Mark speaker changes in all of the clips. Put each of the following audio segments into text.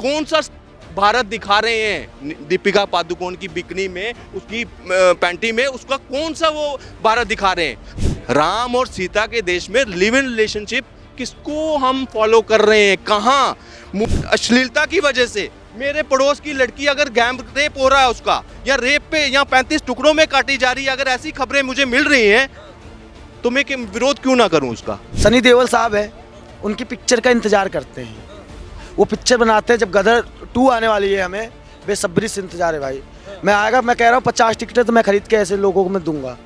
Speaker 1: कौन सा भारत दिखा रहे हैं दीपिका पादुकोण की बिकनी में, उसकी पैंटी में, उसका कौन सा वो भारत दिखा रहे हैं? राम और सीता के देश में लिव इन रिलेशनशिप किसको हम फॉलो कर रहे हैं? कहाँ? अश्लीलता की वजह से मेरे पड़ोस की लड़की अगर गैंग रेप हो रहा है उसका, या रेप पे यहाँ 35 टुकड़ों में काटी जा रही है, अगर ऐसी खबरें मुझे मिल रही हैं तो मैं विरोध क्यों ना करूं उसका?
Speaker 2: सनी देओल साहब है, उनकी पिक्चर का इंतजार करते हैं। वो पिक्चर बनाते हैं, जब गदर 2 आने वाली है, हमें बेसब्री से इंतजार है भाई। मैं आएगा, मैं कह रहा हूँ 50 टिकटें तो मैं खरीद के ऐसे लोगों को मैं दूंगा।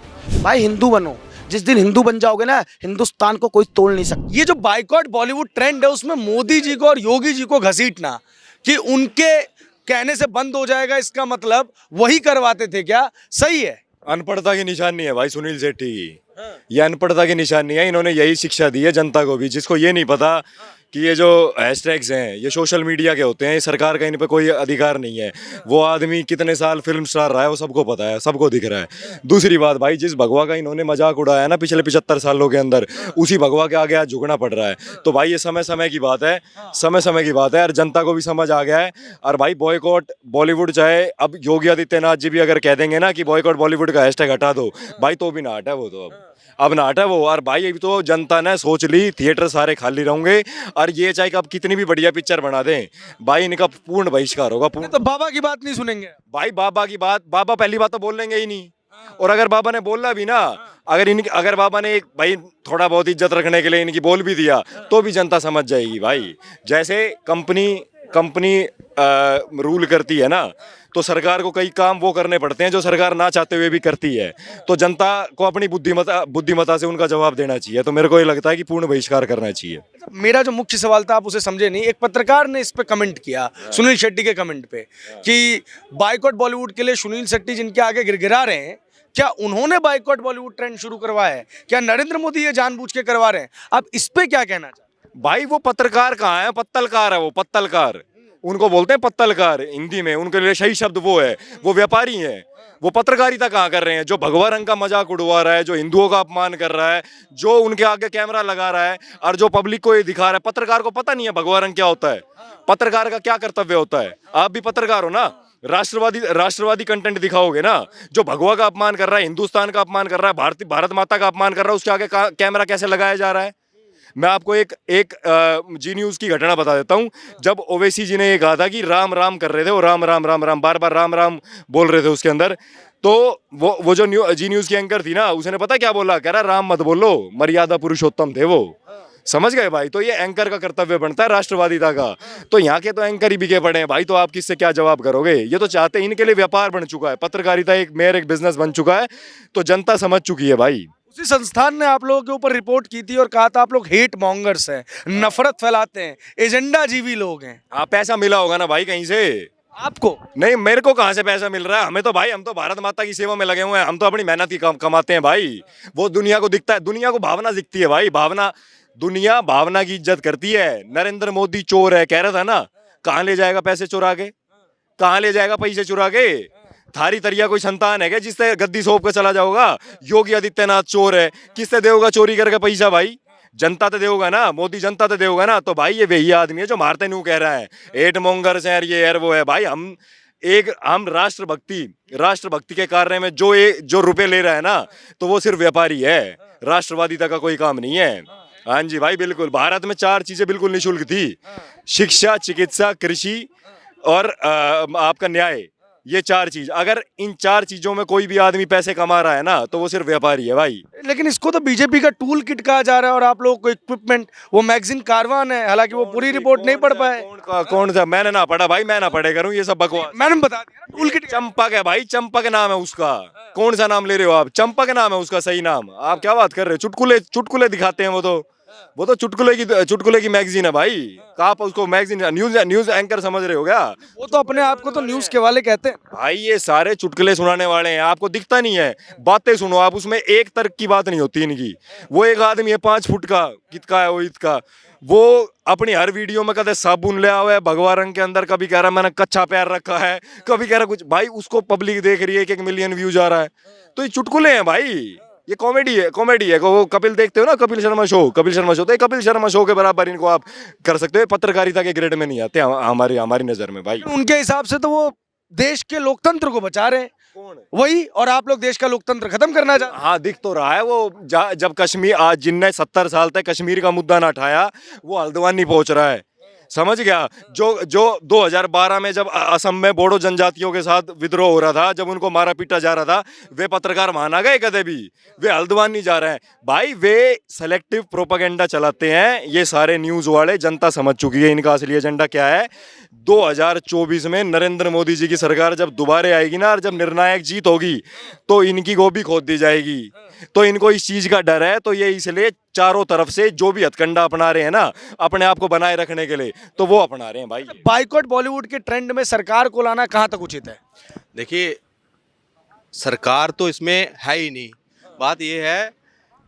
Speaker 2: भाई हिंदू बनो, जिस दिन हिंदू बन जाओगे ना, हिंदुस्तान को कोई तोड़ नहीं सकता।
Speaker 3: ये जो बाइकॉट बॉलीवुड ट्रेंड है, उसमें मोदी जी को और योगी जी को घसीटना कि उनके कहने से बंद हो जाएगा, इसका मतलब वही करवाते थे क्या? सही है।
Speaker 4: अनपढ़ता की निशानी है भाई सुनील शेट्टी की। ये अनपढ़ता की निशानी है। इन्होंने यही शिक्षा दी है जनता को भी, जिसको ये नहीं पता कि ये जो हैशटैग्स हैं ये सोशल मीडिया के होते हैं, ये सरकार का इन पे कोई अधिकार नहीं है। वो आदमी कितने साल फिल्म स्टार रहा है वो सबको पता है, सबको दिख रहा है। दूसरी बात भाई, जिस भगवा का इन्होंने मजाक उड़ाया ना पिछले 75 सालों के अंदर, उसी भगवा के आगे आज झुकना पड़ रहा है। तो भाई ये समय समय की बात है, समय समय की बात है, और जनता को भी समझ आ गया है। और भाई बॉयकॉट बॉलीवुड, चाहे अब योगी आदित्यनाथ जी भी अगर कह देंगे ना कि बॉयकॉट बॉलीवुड का हैशटैग हटा दो, भाई तो भी ना हटा वो, तो अब ना हटा वो। और भाई अभी तो जनता ने सोच ली थिएटर सारे खाली रहेंगे, और ये चाहे अब कितनी भी बढ़िया पिक्चर बना दें, भाई इनका पूर्ण बहिष्कार होगा। पूर्ण।
Speaker 3: तो बाबा की बात नहीं सुनेंगे
Speaker 4: भाई बाबा की बात, बाबा पहली बात तो बोल लेंगे ही नहीं। और अगर बाबा ने बोलना भी ना, अगर बाबा ने एक भाई थोड़ा बहुत इज्जत रखने के लिए इनकी बोल भी दिया, तो भी जनता समझ जाएगी भाई। जैसे कंपनी रूल करती है ना, तो सरकार को कई काम वो करने पड़ते हैं जो सरकार ना चाहते हुए भी करती है। तो जनता को अपनी बुद्धिमत्ता से उनका जवाब देना चाहिए। तो मेरे को ये लगता है कि पूर्ण बहिष्कार करना चाहिए।
Speaker 3: मेरा जो मुख्य सवाल था आप उसे समझे नहीं। एक पत्रकार ने इस पे कमेंट किया, सुनील शेट्टी के कमेंट पे, कि बाइकॉट बॉलीवुड के लिए सुनील शेट्टी जिनके आगे गिड़गिड़ा रहे हैं, क्या उन्होंने बाइकॉट बॉलीवुड ट्रेंड शुरू करवाया है? क्या नरेंद्र मोदी ये जानबूझ के करवा रहे हैं? आप इस पे क्या कहना चाहते हैं?
Speaker 4: भाई वो पत्रकार कहाँ है? पत्तलकार है वो, पत्तलकार। उनको बोलते हैं पत्तलकार हिंदी में, उनके लिए सही शब्द वो है। वो व्यापारी हैं। वो पत्रकारिता कहाँ कर रहे हैं? जो भगवा रंग का मजाक उड़वा रहा है, जो हिंदुओं का अपमान कर रहा है, जो उनके आगे कैमरा लगा रहा है, और जो पब्लिक को ये दिखा रहा है। पत्रकार को पता नहीं है भगवा रंग क्या होता है, पत्रकार का क्या कर्तव्य होता है। आप भी पत्रकार हो ना, राष्ट्रवादी कंटेंट दिखाओगे ना। जो भगवा का अपमान कर रहा है, हिंदुस्तान का अपमान कर रहा है, भारत माता का अपमान कर रहा है, उसके आगे कैमरा कैसे लगाया जा रहा है? मैं आपको एक जी न्यूज़ की घटना बता देता हूँ। जब ओवैसी जी ने ये कहा था कि राम राम कर रहे थे, वो राम राम राम राम बार बार राम राम बोल रहे थे उसके अंदर, तो वो जो जी न्यूज़ की एंकर थी ना, उसने पता क्या बोला? कह रहा राम मत बोलो, मर्यादा पुरुषोत्तम थे वो। समझ गए भाई? तो ये एंकर का कर्तव्य बनता है राष्ट्रवादिता का। तो यहाँ के तो एंकर ही बिके पड़े हैं भाई, तो आप किससे क्या जवाब करोगे? ये तो चाहते हैं, इनके लिए व्यापार बन चुका है पत्रकारिता, एक बिजनेस बन चुका है। तो जनता समझ चुकी है भाई।
Speaker 3: उसी संस्थान ने आप लोगों के ऊपर रिपोर्ट की थी और कहा था आप लोग हेट मॉन्गर्स हैं, नफरत फैलाते हैं, एजेंडा जीवी लोग हैं।
Speaker 4: आप पैसा मिला होगा ना भाई कहीं से?
Speaker 3: आपको
Speaker 4: नहीं, मेरे को कहाँ से पैसा मिल रहा है? हमें तो भाई, हम तो भारत माता की सेवा में लगे हुए हैं, हम तो अपनी मेहनत की कमाते हैं भाई। वो दुनिया को दिखता है, दुनिया को भावना दिखती है भाई। दुनिया भावना की इज्जत करती है। नरेंद्र मोदी चोर है कह रहा था ना, कहाँ ले जाएगा पैसे चुरा के? कहाँ ले जाएगा पैसे चुरा के? थारी तरिया कोई संतान है क्या जिससे गद्दी सौंप के चला जाओगा? योगी आदित्यनाथ चोर है, किससे देगा चोरी करके पैसा भाई? जनता तो देगा ना, मोदी जनता तो देगा ना। तो भाई ये वही आदमी है जो मारते नहीं कह रहा है एट मोंगर्स है, ये है वो है। भाई हम राष्ट्रभक्ति के कार्य में जो रुपए ले रहा है ना, तो वो सिर्फ व्यापारी है, राष्ट्रवादिता का कोई काम नहीं है। हाँ जी भाई बिल्कुल। भारत में 4 चीजें बिल्कुल निःशुल्क थी: शिक्षा, चिकित्सा, कृषि और आपका न्याय। ये 4 चीज, अगर इन 4 चीजों में कोई भी आदमी पैसे कमा रहा है ना, तो वो सिर्फ व्यापारी है भाई।
Speaker 3: लेकिन इसको तो बीजेपी का टूल किट कहा जा रहा है, और आप लोगों को इक्विपमेंट, वो मैगजीन कारवान है, हालांकि वो पूरी रिपोर्ट नहीं पढ़ पाए।
Speaker 4: कौन सा? मैंने ना पढ़ा भाई, मैं ना पढ़े करूं ये सब बकवास।
Speaker 3: मैंने बता दिया ना, टूल किट।
Speaker 4: चंपक है भाई, चंपक नाम है उसका। कौन सा नाम ले रहे हो आप? चंपक नाम है उसका सही नाम। आप क्या बात कर रहे हो? चुटकुले दिखाते हैं वो तो चुटकुले की मैगजीन है भाई। आप उसको मैगजीन न्यूज एंकर समझ रहे हो क्या?
Speaker 3: वो तो अपने आप को तो न्यूज के वाले कहते हैं
Speaker 4: भाई। ये सारे चुटकुले सुनाने वाले हैं, आपको दिखता नहीं है। बातें सुनो आप, उसमें एक तर्क की बात नहीं होती इनकी। वो एक आदमी है 5 फुट का, कितका है वो इतका, वो अपनी हर वीडियो में कहते साबुन ले हुआ है भगवा रंग के अंदर, कभी कह रहा मैंने कच्चा पैर रखा है, कभी कह रहा कुछ। भाई उसको पब्लिक देख रही है, 1 मिलियन व्यूज आ रहा है। तो ये चुटकुले हैं भाई, ये कॉमेडी है। वो कपिल देखते हो ना, कपिल शर्मा शो, तो ये कपिल शर्मा शो के बराबर इनको आप कर सकते हो। पत्रकारिता के ग्रेड में नहीं आते हमारी नजर में भाई।
Speaker 3: उनके हिसाब से तो वो देश के लोकतंत्र को बचा रहे हैं। वही, और आप लोग देश का लोकतंत्र खत्म करना चाहते हैं।
Speaker 4: हाँ, दिख तो रहा है वो। जब कश्मीर, आज जिनने 70 साल तक कश्मीर का मुद्दा ना उठाया, वो हल्द्वानी पहुंच रहा है। समझ गया? जो 2012 में जब असम में बोडो जनजातियों के साथ विद्रोह हो रहा था, जब उनको मारा पीटा जा रहा था, वे पत्रकार वहां ना गए कदे भी। वे हल्द्वानी जा रहे हैं भाई। वे सेलेक्टिव प्रोपेगेंडा चलाते हैं ये सारे न्यूज वाले। जनता समझ चुकी है इनका असली एजेंडा क्या है। 2024 में नरेंद्र मोदी जी की सरकार जब दोबारा आएगी ना, और जब निर्णायक जीत होगी, तो इनकी गोभी खोद दी जाएगी। तो इनको इस चीज का डर है, तो ये इसलिए चारों तरफ से जो भी हथकंडा अपना रहे हैं ना अपने आप को बनाए रखने के लिए, तो वो अपना रहे हैं भाई।
Speaker 3: बाइकॉट बॉलीवुड के ट्रेंड में सरकार को लाना कहाँ तक उचित है?
Speaker 1: देखिए, सरकार तो इसमें है ही नहीं। बात ये है,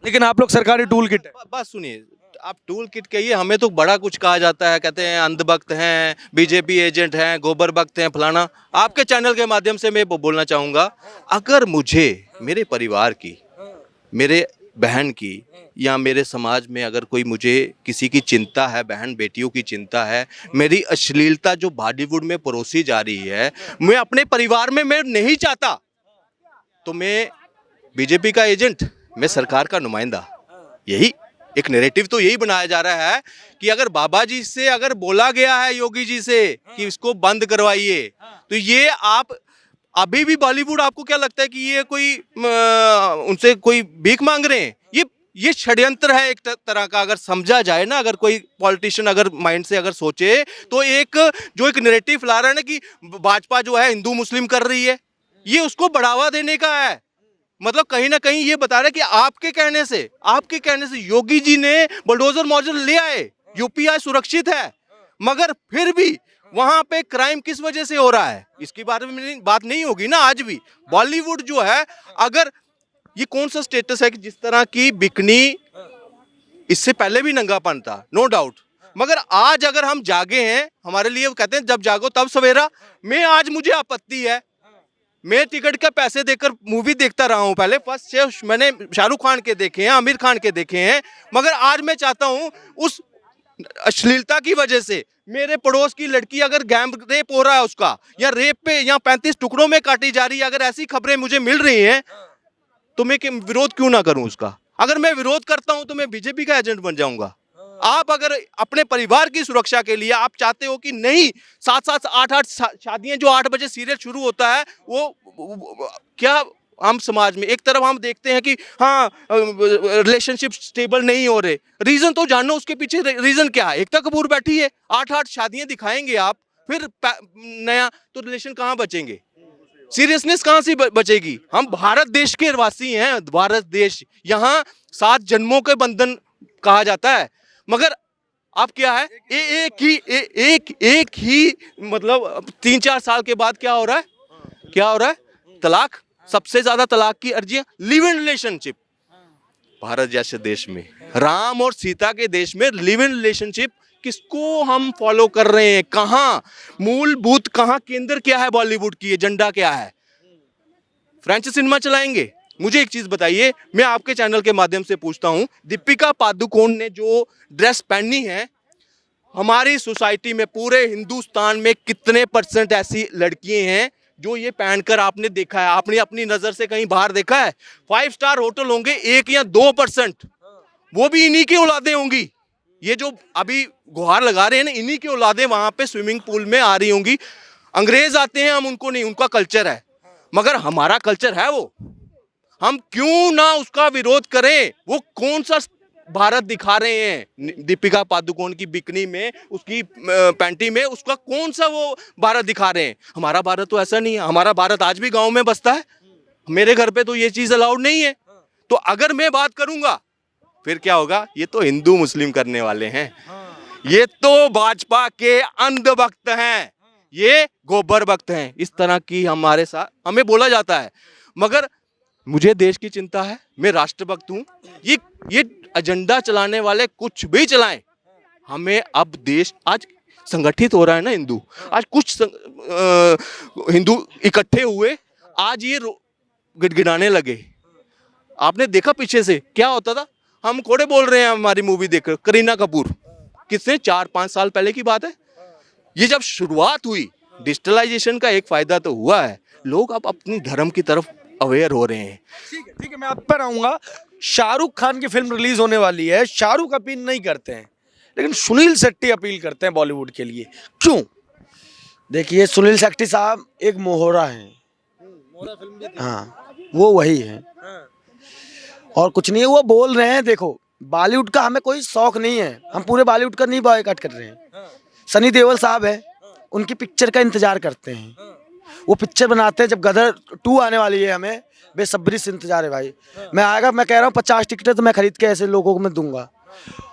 Speaker 3: लेकिन आप लोग सरकारी टूल किट है।
Speaker 1: बात सुनिए, आप टूल किट कहिए, हमें तो बड़ा कुछ कहा जाता है। कहते हैं अंधभक्त हैं, बीजेपी एजेंट हैं, गोबर भक्त हैं, फलाना। आपके चैनल के माध्यम से मैं बोलना चाहूँगा, अगर मुझे मेरे परिवार की, मेरे बहन की, या मेरे समाज में अगर कोई मुझे किसी की चिंता है, बहन बेटियों की चिंता है, मेरी अश्लीलता जो बॉलीवुड में परोसी जा रही है, मैं अपने परिवार में मैं नहीं चाहता, तो मैं बीजेपी का एजेंट, मैं सरकार का नुमाइंदा। यही एक नैरेटिव तो यही बनाया जा रहा है कि अगर बाबा जी से अगर बोला गया है, योगी जी से, कि इसको बंद करवाइए, तो ये आप अभी भी बॉलीवुड, आपको क्या लगता है कि ये कोई उनसे कोई भीख मांग रहे हैं? ये षड्यंत्र है एक तरह का, अगर समझा जाए ना, अगर कोई पॉलिटिशियन अगर माइंड से अगर सोचे, तो एक नैरेटिव फैला रहा है ना कि भाजपा जो है हिंदू मुस्लिम कर रही है, ये उसको बढ़ावा देने का है। मतलब कहीं ना कहीं ये बता रहा है कि आपके कहने से योगी जी ने बुलडोजर मॉडल ले आए, यूपी आज सुरक्षित है, मगर फिर भी वहां पे क्राइम किस वजह से हो रहा है, इसके बारे में बात नहीं होगी ना। आज भी बॉलीवुड जो है, अगर ये कौन सा स्टेटस है कि जिस तरह की बिकनी, इससे पहले भी नंगापन था, नो डाउट, मगर आज अगर हम जागे हैं, हमारे लिए कहते हैं जब जागो तब सवेरा। मैं आज, मुझे आपत्ति है, मैं टिकट के पैसे देकर मूवी देखता रहा हूं। पहले फर्स्ट शो मैंने शाहरुख खान के देखे हैं, आमिर खान के देखे हैं, मगर आज मैं चाहता हूं उस अश्लीलता की वजह से मेरे पड़ोस की लड़की अगर गैंग रेप हो रहा है उसका, या रेप पे या 35 टुकड़ों में काटी जा रही है, अगर ऐसी खबरें मुझे मिल रही हैं, तो मैं विरोध क्यों ना करूं उसका? अगर मैं विरोध करता हूं तो मैं बीजेपी का एजेंट बन जाऊंगा। आप अगर अपने परिवार की सुरक्षा के लिए आप चाहते हो कि नहीं, 7-7 8-8 शादियां, जो 8 बजे सीरियल शुरू होता है, वो क्या हम समाज में एक तरफ हम देखते हैं कि हाँ रिलेशनशिप स्टेबल नहीं हो रहे, रीजन तो जानो उसके पीछे रीजन क्या है। एकता कपूर बैठी है, 8-8 शादियां दिखाएंगे आप, फिर नया तो रिलेशन कहाँ बचेंगे, सीरियसनेस कहाँ से बचेगी? हम भारत देश के वासी हैं, भारत देश, यहाँ 7 जन्मों के बंधन कहा जाता है, मगर अब क्या है, एक ही मतलब 3-4 साल के बाद क्या हो रहा है? तलाक, सबसे ज्यादा तलाक की अर्जियां, लिव इन रिलेशनशिप। भारत जैसे देश में, राम और सीता के देश में लिव इन रिलेशनशिप किसको हम फॉलो कर रहे हैं? कहां मूलभूत, कहां केंद्र क्या है बॉलीवुड की, एजेंडा क्या है? फ्रेंच सिनेमा चलाएंगे? मुझे एक चीज बताइए, मैं आपके चैनल के माध्यम से पूछता हूं, दीपिका पादुकोण ने जो ड्रेस पहनी है, हमारी सोसाइटी में, पूरे हिंदुस्तान में कितने % ऐसी लड़कियां हैं जो ये पहनकर आपने देखा है? आपने अपनी नजर से कहीं बाहर देखा है? 5 स्टार होटल होंगे, 1 या 2%, वो भी इन्हीं की औलादें होंगी। ये जो अभी गुहार लगा रहे हैं ना, इन्हीं की औलादें वहां पे स्विमिंग पूल में आ रही होंगी। अंग्रेज आते हैं, हम उनको नहीं, उनका कल्चर है, मगर हमारा कल्चर है वो, हम क्यों ना उसका विरोध करें? वो कौन सा भारत दिखा रहे हैं दीपिका पादुकोण की बिकनी में, उसकी पैंटी में, उसका कौन सा वो भारत दिखा रहे हैं? हमारा भारत तो ऐसा नहीं है। हमारा भारत आज भी गांव में बसता है, मेरे घर पे तो ये चीज अलाउड नहीं है। तो अगर मैं बात करूंगा फिर क्या होगा? ये तो हिंदू मुस्लिम करने वाले हैं, ये तो भाजपा के अंधभक्त हैं, ये गोबर भक्त हैं, इस तरह की हमारे साथ हमें बोला जाता है। मगर मुझे देश की चिंता है, मैं राष्ट्रभक्त हूं। ये एजेंडा चलाने वाले कुछ भी चलाएं, हमें अब देश आज संगठित हो रहा है ना, हिंदू आज कुछ हिंदू इकट्ठे हुए, आज ये गिड़गिड़ाने लगे। आपने देखा पीछे से क्या होता था? हम कोड़े बोल रहे हैं हमारी मूवी देखकर। करीना कपूर किसने 4-5 साल पहले की बात है। ये जब शुरुआत हुई, डिजिटलाइजेशन का एक फायदा तो हुआ है, लोग अब अपनी धर्म की तरफ अवेयर हो रहे हैं।
Speaker 3: ठीक है, मैं आप पर आऊंगा। शाहरुख खान की फिल्म रिलीज होने वाली है, शाहरुख अपील नहीं करते हैं, लेकिन सुनील शेट्टी अपील करते हैं बॉलीवुड के लिए, क्यों?
Speaker 2: देखिए सुनील शेट्टी साहब एक मोहरा हैं। हाँ, वो वही है और कुछ नहीं है। वो बोल रहे हैं, देखो बॉलीवुड का हमें कोई शौक नहीं है, हम पूरे बॉलीवुड का नहीं बॉयकॉट कर रहे हैं। सनी देओल साहब है, उनकी पिक्चर का इंतजार करते हैं। वो पिक्चर बनाते हैं, जब गदर 2 आने वाली है, हमें बेसब्री से इंतजार है भाई। मैं आएगा, मैं कह रहा हूँ 50 टिकटें तो मैं खरीद के ऐसे लोगों को मैं दूंगा।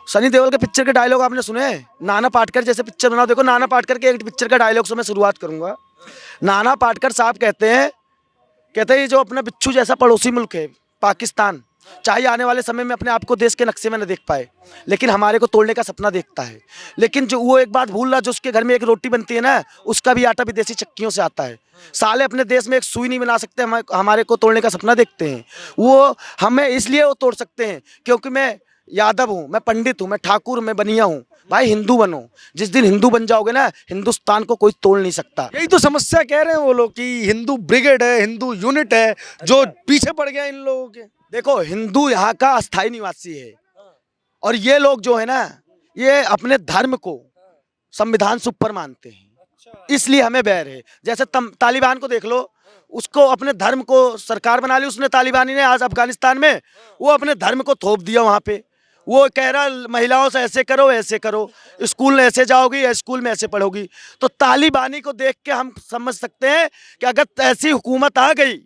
Speaker 2: सनी देओल के पिक्चर के डायलॉग आपने सुने हैं? नाना पाटेकर जैसे पिक्चर बनाओ। देखो नाना पाटेकर के एक पिक्चर का डायलॉग से मैं शुरुआत करूंगा। नाना पाटेकर साहब कहते हैं ये जो अपना बिच्छू जैसा पड़ोसी मुल्क है पाकिस्तान, चाहे आने वाले समय में अपने आप को देश के नक्शे में न देख पाए, लेकिन हमारे को तोड़ने का सपना देखता है। लेकिन जो वो एक बात भूल रहा, जो उसके घर में एक रोटी बनती है ना, उसका भी आटा विदेशी चक्कियों से आता है। साले अपने देश में एक सुई नहीं बना सकते, हमारे को तोड़ने का सपना देखते हैं। वो हमें इसलिए वो तोड़ सकते हैं क्योंकि मैं यादव हूँ, मैं पंडित हूँ, मैं ठाकुर, मैं बनिया हूँ। भाई हिंदू बनो, जिस दिन हिंदू बन जाओगे ना, हिंदुस्तान को कोई तोड़ नहीं सकता।
Speaker 3: यही तो समस्या कह रहे हैं वो लोग कि हिंदू ब्रिगेड है, हिंदू यूनिट है, जो पीछे पड़ गया इन लोगों के।
Speaker 2: देखो हिंदू यहाँ का अस्थायी निवासी है और ये लोग जो है ना, ये अपने धर्म को संविधान से ऊपर मानते हैं, इसलिए हमें बैर है। जैसे तालिबान को देख लो, उसको अपने धर्म को सरकार बना ली उसने, तालिबानी ने। आज अफगानिस्तान में वो अपने धर्म को थोप दिया वहाँ पे। वो कह रहा महिलाओं से ऐसे करो, ऐसे करो, स्कूल में ऐसे जाओगी या स्कूल में ऐसे पढ़ोगी। तो तालिबानी को देख के हम समझ सकते हैं कि अगर ऐसी हुकूमत आ गई,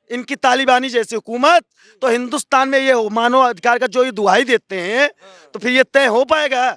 Speaker 2: इनकी तालिबानी जैसी हुकूमत, तो हिंदुस्तान में ये मानव अधिकार का जो ये दुहाई देते हैं, तो फिर ये तय हो पाएगा?